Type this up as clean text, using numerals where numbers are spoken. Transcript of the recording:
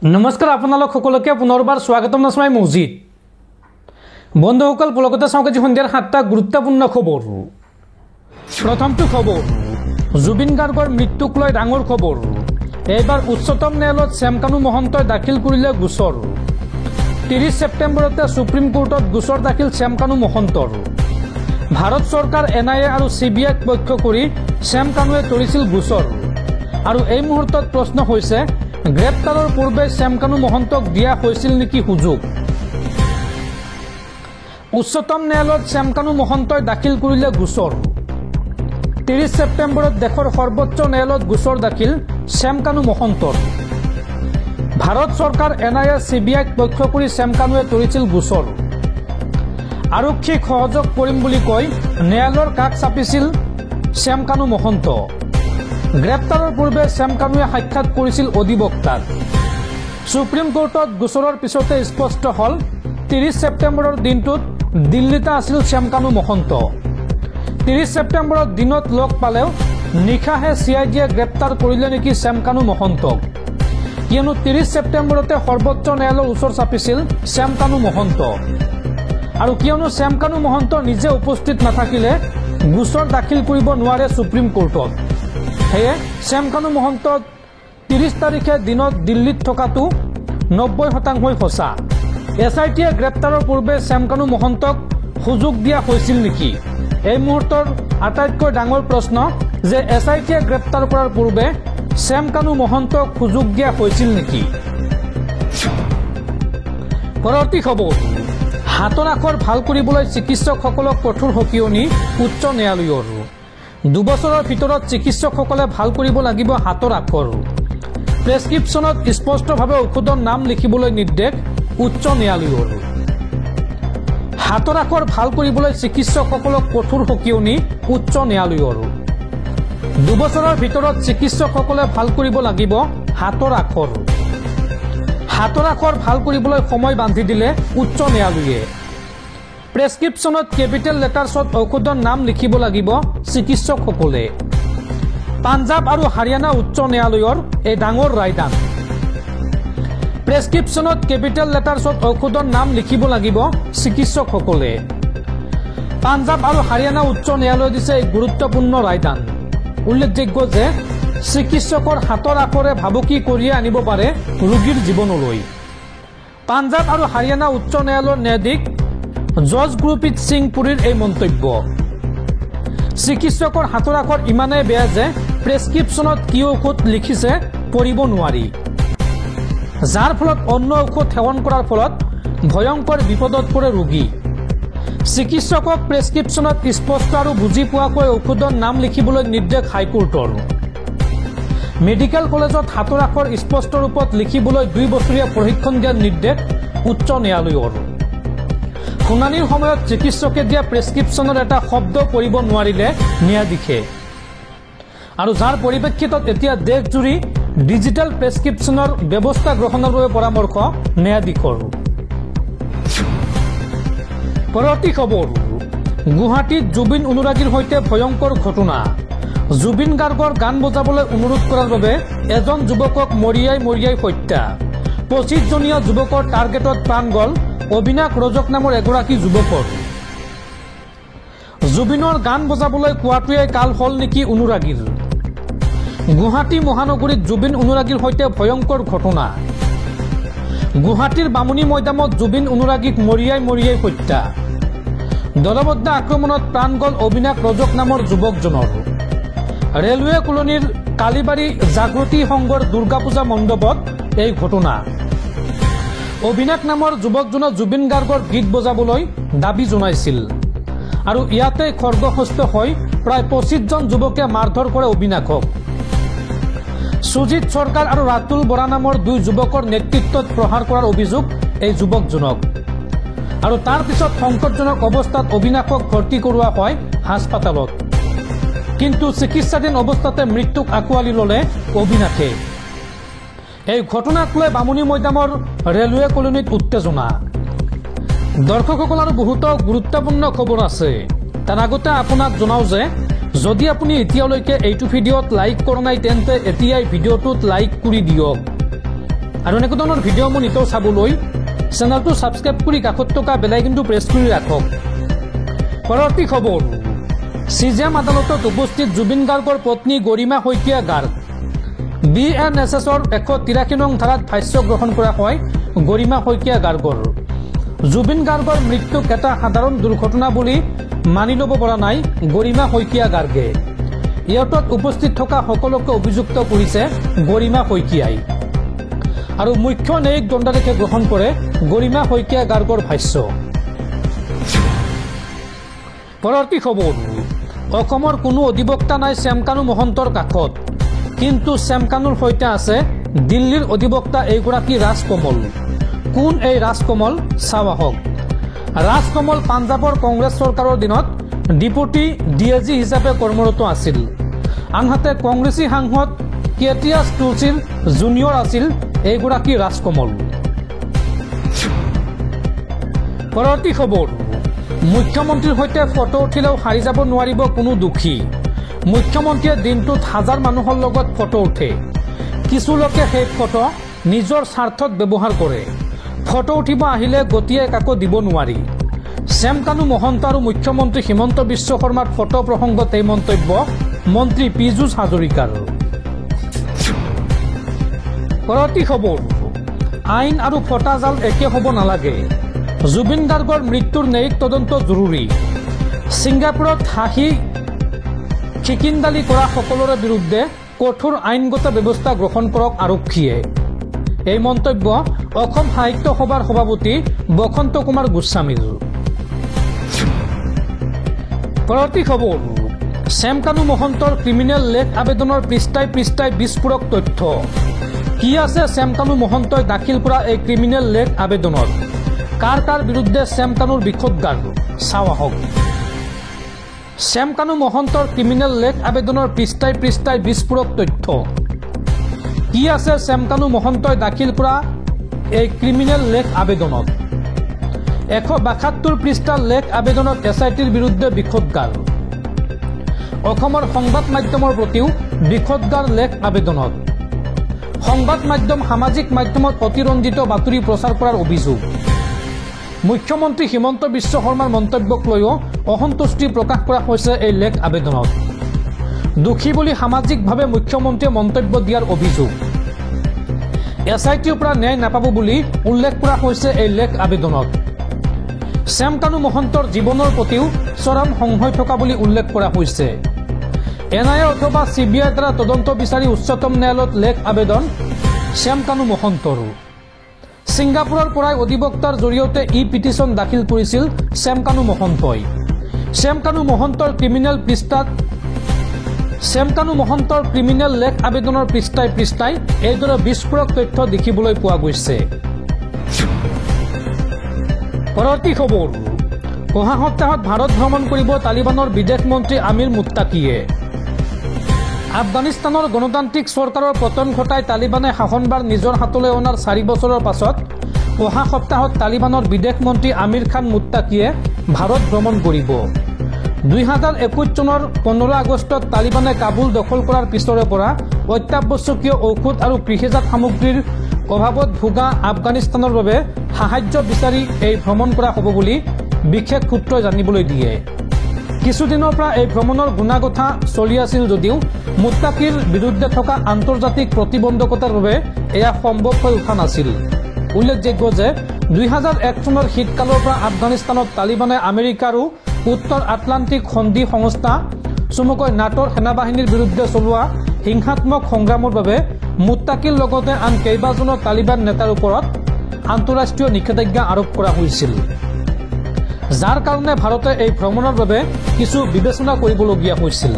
নমস্কাৰ আপোনালোক সকলোকে পুনৰবাৰ স্বাগতম জনাই মজিদ বন্ধুসকল পুলকতে চাওক আজি সন্ধিয়াৰ 7টা গুৰুত্বপূৰ্ণ খবৰ প্ৰথমটো খবৰ জুবিন গাৰ্গৰ মৃত্যুক লৈ ডাঙৰ খবৰ এইবাৰ উচ্চতম ন্যায়ালয়ত শ্যামকানু মহন্তই দাখিল কৰিলে গোচৰ 30 ছেপ্টেম্বৰতে সুপ্ৰিম কোৰ্টত গোচৰ দাখিল শ্যামকানু মহন্তৰ ভাৰত চৰকাৰ এনআইএ আৰু সিবিআইক পক্ষ কৰি শ্যামকানুৱে তৰিছিল গোচৰ আৰু এই মুহূৰ্তত প্ৰশ্ন হৈছে গ্ৰেপ্তাৰৰ পূৰ্বে শ্যামকানু মহন্তক দিয়া হৈছিল নেকি সুযোগ উচ্চতম ন্যায়ালয়ত শ্যামকানু মহন্তই দাখিল কৰিলে গোচৰ 30 ছেপ্টেম্বৰত দেশৰ সৰ্বোচ্চ ন্যায়ালয়ত গোচৰ দাখিল শ্যামকানু মহন্তৰ ভাৰত চৰকাৰ এনআইএ সিবিআইক পক্ষ কৰি শ্যামকানুৱে তৰিছিল গোচৰ আৰক্ষীক সহযোগ কৰিম বুলি কৈ ন্যায়ালয়ৰ কাষ চাপিছিল শ্যামকানু মহন্ত গ্ৰেপ্তাৰৰ পূৰ্বে শ্যামকানুৱে সাক্ষাৎ কৰিছিল অধিবক্তাক সুপ্ৰিম কোৰ্টত গোচৰৰ পিছতে স্পষ্ট হল 30 ছেপ্টেম্বৰৰ দিনটোত দিল্লীতে আছিল শ্যামকানু মহন্ত 30 ছেপ্টেম্বৰত দিনত লগ পালেও নিশাহে সিআইডিয়ে গ্ৰেপ্তাৰ কৰিলে নেকি শ্যামকানু মহন্তক কিয়নো 30 ছেপ্টেম্বৰতে সৰ্বোচ্চ ন্যায়ালয়ৰ ওচৰ চাপিছিল শ্যামকানু মহন্ত আৰু কিয়নো শ্যামকানু মহন্ত নিজে উপস্থিত নাথাকিলে গোচৰ দাখিল কৰিব নোৱাৰে সুপ্ৰিম কোৰ্টত হেয়ে শ্যামকানু মহন্ত 30 তাৰিখে দিনত দিল্লীত থকাটো 90% সঁচা এছআইটিয়ে গ্ৰেপ্তাৰৰ পূৰ্বে শ্যামকানু মহন্তক সুযোগ দিয়া হৈছিল নেকি এই মুহূৰ্তৰ আটাইতকৈ ডাঙৰ প্ৰশ্ন যে এছআইটিয়ে গ্ৰেপ্তাৰ কৰাৰ পূৰ্বে শ্যামকানু মহন্তক সুযোগ দিয়া হৈছিল নেকি পৰৱৰ্তী খবৰ হাতৰ আখৰ ভাল কৰিবলৈ চিকিৎসকসকলক কঠোৰ সকিয়নি উচ্চ ন্যায়ালয়ৰ 2 বছৰৰ ভিতৰত চিকিৎসকসকলে ভাল কৰিব লাগিব হাতৰ আখৰ প্ৰেছক্ৰিপশ্যনত স্পষ্টভাৱে ঔষধৰ নাম লিখিবলৈ নিৰ্দেশ উচ্চ ন্যায়ালয়ৰ হাতৰ আখৰ ভাল কৰিবলৈ চিকিৎসকসকলক কঠোৰ সকিয়নি উচ্চ ন্যায়ালয়ৰ 2 বছৰৰ ভিতৰত চিকিৎসকসকলে ভাল কৰিব লাগিব হাতৰ আখৰ ভাল কৰিবলৈ সময় বান্ধি দিলে উচ্চ ন্যায়ালয়ে প্ৰেছক্ৰিপশ্যনত কেপিটেল লেটাৰ্ছত ঔষধৰ নাম লিখিব লাগিব চিকিৎসকসকলে পাঞ্জাব আৰু হাৰিয়ানা উচ্চ ন্যায়ালয়ৰ এই ডাঙৰ ৰায়দান প্ৰেছক্ৰিপশ্যনত কেপিটেল লেটাৰ্ছত ঔষধৰ নাম লিখিব লাগিব চিকিৎসকসকলে পাঞ্জাব আৰু হাৰিয়ানা উচ্চ ন্যায়ালয়ে দিছে এই গুৰুত্বপূৰ্ণ ৰায়দান উল্লেখযোগ্য যে চিকিৎসকৰ হাতৰ আখৰে ভাবুকি কঢ়িয়াই আনিব পাৰে ৰোগীৰ জীৱনলৈ পাঞ্জাব আৰু হাৰিয়ানা উচ্চ ন্যায়ালয়ৰ ন্যায়াধীশ জজ গুৰপ্ৰীত সিং পুৰীৰ এই মন্তব্য চিকিৎসকৰ হাতৰ আখৰ ইমানেই বেয়া যে প্ৰেছক্ৰিপশ্যনত কি ঔষধ লিখিছে পঢ়িব নোৱাৰি যাৰ ফলত অন্য ঔষধ সেৱন কৰাৰ ফলত ভয়ংকৰ বিপদত পৰে ৰোগী চিকিৎসকক প্ৰেছক্ৰিপশ্যনত স্পষ্ট আৰু বুজি পোৱাকৈ ঔষধৰ নাম লিখিবলৈ নিৰ্দেশ হাইকোৰ্টৰ মেডিকেল কলেজত হাতৰ আখৰ স্পষ্ট ৰূপত লিখিবলৈ 2 বছৰীয়া প্ৰশিক্ষণ দিয়াৰ নিৰ্দেশ উচ্চ ন্যায়ালয়ৰ শুনানিৰ সময়ত চিকিৎসকে দিয়া প্ৰেছক্ৰিপশ্যনৰ এটা শব্দ পঢ়িব নোৱাৰিলে ন্যায়াধীশে আৰু যাৰ পৰিপ্ৰেক্ষিতত এতিয়া দেশজুৰি ডিজিটেল প্ৰেছক্ৰিপশ্যনৰ ব্যৱস্থা গ্ৰহণৰ বাবে পৰামৰ্শ ন্যায়াধীশৰ পৰৱৰ্তী খবৰ গুৱাহাটীত জুবিন অনুৰাগীৰ সৈতে ভয়ংকৰ ঘটনা জুবিন গাৰ্গৰ গান বজাবলৈ অনুৰোধ কৰাৰ বাবে এজন যুৱকক মৰিয়াই হত্যা 25 জনীয়া যুৱকৰ টাৰ্গেটত প্ৰাণ গল অবিনাশ ৰজক নামৰ এগৰাকী যুৱকৰ জুবিনৰ গান বজাবলৈ কোৱাটোৱে কাল হল নেকি অনুৰাগীৰ গুৱাহাটী মহানগৰীত জুবিন অনুৰাগীৰ সৈতে ভয়ংকৰ ঘটনা গুৱাহাটীৰ বামুণী মৈদামত জুবিন অনুৰাগীক মৰিয়াই হত্যা দলবদ্ধ আক্ৰমণত প্ৰাণ গল অবিনাশ ৰজক নামৰ যুৱকজনৰ ৰেলৱে কলনীৰ কালিবাৰী জাগৃতি সংঘৰ দুৰ্গা পূজা মণ্ডপত এই ঘটনা অবিনাশ নামৰ যুৱকজনৰ জুবিন গাৰ্গৰ গীত বজাবলৈ দাবী জনাইছিল আৰু ইয়াতে খৰ্গহস্ত হৈ প্ৰায় 25 জন যুৱকে মাৰধৰ কৰে অবিনাশক সুজিত সৰকাৰ আৰু ৰাতুল বৰা নামৰ 2 যুৱকৰ নেতৃত্বত প্ৰহাৰ কৰাৰ অভিযোগ এই যুৱকজনক আৰু তাৰ পিছত সংকটজনক অৱস্থাত অবিনাশক ভৰ্তি কৰোৱা হয় হাস্পতালত কিন্তু চিকিৎসাধীন অৱস্থাতে মৃত্যুক আঁকোৱালি ললে অবিনাশে এই ঘটনাক লৈ বামুণী মৈদামৰ ৰেলৱে কলনীত উত্তেজনা দৰ্শকসকল আৰু বহুতো গুৰুত্বপূৰ্ণ খবৰ আছে তাৰ আগতে আপোনাক জনাও যে যদি আপুনি এতিয়ালৈকে এইটো ভিডিঅ'ত লাইক কৰা নাই তেন্তে এতিয়াই ভিডিঅ'টোত লাইক কৰি দিয়ক আৰু এনেকুৱা ধৰণৰ ভিডিঅ' মোৰ নিতৌ চাবলৈ চেনেলটো ছাবস্ক্ৰাইব কৰি কাষত থকা বেল আইকনটো প্ৰেছ কৰি ৰাখক। পৰৱৰ্তী খবৰ, চিজেএম আদালতত উপস্থিত জুবিন গাৰ্গৰ পত্নী গৰিমা শইকীয়া গাৰ্গ। BNSSৰ 183 নং ধাৰাত ভাষ্য গ্ৰহণ কৰা হয় গৰিমা শইকীয়া গাৰ্গৰ। জুবিন গাৰ্গৰ মৃত্যুক এটা সাধাৰণ দুৰ্ঘটনা বুলি মানি ল'ব পৰা নাই গৰিমা শইকীয়া গাৰ্গে। ইয়াত উপস্থিত থকা সকলোকে অভিযুক্ত কৰিছে গৰিমা শইকীয়াই। আৰু মুখ্য ন্যায়িক দণ্ডাদেশে গ্ৰহণ কৰে গৰিমা শইকীয়া গাৰ্গৰ ভাষ্য। পৰৱৰ্তী খবৰ, অসমৰ কোনো অধিবক্তা নাই শ্যামকানু মহন্তৰ কাষত, কিন্তু শ্যামকানুৰ সৈতে আছে দিল্লীৰ অধিবক্তা এইগৰাকী ৰাজকমল। কোন এই ৰাজকমল? চাওঁ আহক। ৰাজকমল পাঞ্জাৱৰ কংগ্ৰেছ চৰকাৰৰ দিনত ডিপুটি DAG হিচাপে কৰ্মৰত আছিল। আনহাতে কংগ্ৰেছী সাংসদ কেটিয়াছ তুলসীৰ জুনিয়ৰ আছিল এইগৰাকী ৰাজকমল। পৰৱৰ্তী খবৰ, মুখ্যমন্ত্ৰীৰ সৈতে ফটো উঠিলেও সাৰি যাব নোৱাৰিব কোনো দোষী। মুখ্যমন্ত্ৰীয়ে দিনটোত হাজাৰ মানুহৰ লগত ফটো উঠে। কিছু লোকে সেই ফটো নিজৰ স্বাৰ্থত ব্যৱহাৰ কৰে। ফটো উঠিব আহিলে গতিয়ে কাকো দিব নোৱাৰি। শ্যামকানু মহন্ত আৰু মুখ্যমন্ত্ৰী হিমন্ত বিশ্ব শৰ্মাৰ ফটো প্ৰসংগত এই মন্তব্য মন্ত্ৰী পীযুষ হাজৰিকাৰ। পৰৱৰ্তী খবৰ, আইন আৰু ফটা জাল একে হ'ব নালাগে। জুবিন গাৰ্গৰ মৃত্যুৰ ন্যায়িক তদন্ত জৰুৰী। ছিংগাপুৰত হাঁহি খিকিন্দালি কৰা সকলোৰে বিৰুদ্ধে কঠোৰ আইনগত ব্যৱস্থা গ্ৰহণ কৰক আৰক্ষীয়ে। এই মন্তব্য অসম সাহিত্য সভাৰ সভাপতি বসন্ত কুমাৰ গোস্বামীৰ। পৰৱৰ্তী খবৰ, শ্যামকানু মহন্তৰ ক্ৰিমিনেল লেখ আবেদনৰ পৃষ্ঠাই পৃষ্ঠাই বিস্ফোৰক তথ্য। কি আছে শ্যামকানু মহন্তই দাখিল কৰা এই ক্ৰিমিনেল লেখ আবেদনত? কাৰ কাৰ বিৰুদ্ধে শ্যামকানুৰ বিষোদ্গাৰ? চাওঁ আহক। শ্যামকানু মহন্তৰ ক্ৰিমিনেল লেখ আবেদনৰ পৃষ্ঠাই পৃষ্ঠাই বিস্ফোৰক তথ্য। কি আছে শ্যামকানু মহন্তই দাখিল কৰা এই ক্ৰিমিনেল লেখ আবেদনত? 172 পৃষ্ঠাৰ লেখ আবেদনত SITৰ বিৰুদ্ধে বিষোদ্গাৰ। অসমৰ সংবাদ মাধ্যমৰ প্ৰতিও বিষোদ্গাৰ লেখ আবেদনত। সংবাদ মাধ্যম সামাজিক মাধ্যমত অতিৰঞ্জিত বাতৰি প্ৰচাৰ কৰাৰ অভিযোগ। মুখ্যমন্ত্ৰী হিমন্ত বিশ্ব শৰ্মাৰ মন্তব্যক লৈও অসন্তুষ্টি প্ৰকাশ কৰা হৈছে এই লেখ আবেদনত। দোষী বুলি সামাজিকভাৱে মুখ্যমন্ত্ৰীয়ে মন্তব্য দিয়াৰ অভিযোগ। SITৰ পৰা ন্যায় নাপাব বুলি উল্লেখ কৰা হৈছে এই লেখ আবেদনত। শ্যামকানু মহন্তৰ জীৱনৰ প্ৰতিও চৰম সংশয় থকা বুলি উল্লেখ কৰা হৈছে। NIA অথবা CBIৰ দ্বাৰা তদন্ত বিচাৰি উচ্চতম ন্যায়ালয়ত লেখ আবেদন শ্যামকানু মহন্তৰ। ছিংগাপুৰৰ পৰাই অধিবক্তাৰ জৰিয়তে পিটিশ্যন দাখিল কৰিছিল শ্যামকানু মহন্তই। শ্যামকানু মহন্তৰ ক্ৰিমিনেল লেখ আবেদনৰ পৃষ্ঠাই পৃষ্ঠাই এইদৰে বিস্ফোৰক তথ্য দেখিবলৈ পোৱা গৈছে। পৰৱৰ্তী খবৰ, অহা সপ্তাহত ভাৰত ভ্ৰমণ কৰিব তালিবানৰ বিদেশ মন্ত্ৰী আমিৰ মুত্তাকিয়ে। আফগানিস্তানৰ গণতান্ত্ৰিক চৰকাৰৰ পতন ঘটাই তালিবানে শাসনভাৰ নিজৰ হাতলৈ অনাৰ 4 বছৰৰ পাছত অহা সপ্তাহত তালিবানৰ বিদেশ মন্ত্ৰী আমিৰ খান মুত্তাকিয়ে ভাৰত ভ্ৰমণ কৰিব। 2021 চনৰ 15 আগষ্টত তালিবানে কাবুল দখল কৰাৰ পিছৰে পৰা অত্যাৱশ্যকীয় ঔষধ আৰু কৃষিজাত সামগ্ৰীৰ অভাৱত ভোগা আফগানিস্তানৰ বাবে সাহায্য বিচাৰি এই ভ্ৰমণ কৰা হ'ব বুলি বিশেষ সূত্ৰই জানিবলৈ দিয়ে। কিছুদিনৰ পৰা এই ভ্ৰমণৰ গুণাগথা চলি আছিল যদিও মুত্তাকিৰ বিৰুদ্ধে থকা আন্তৰ্জাতিক প্ৰতিবন্ধকতাৰ বাবে এয়া সম্ভৱ হৈ উঠা নাছিল। উল্লেখযোগ্য যে 2001 চনৰ শীতকালৰ পৰা আফগানিস্তানত তালিবানে আমেৰিকা আৰু উত্তৰ আটলাণ্টিক সন্ধি সংস্থা চমুকৈ নাটোৰ সেনাবাহিনীৰ বিৰুদ্ধে চলোৱা হিংসাত্মক সংগ্ৰামৰ বাবে মুত্তাকিৰ লগতে আন কেইবাজনো তালিবান নেতাৰ ওপৰত আন্তঃৰাষ্ট্ৰীয় নিষেধাজ্ঞা আৰোপ কৰা হৈছিল, যাৰ কাৰণে ভাৰতে এই ভ্ৰমণৰ বাবে কিছু বিবেচনা কৰিবলগীয়া হৈছিল।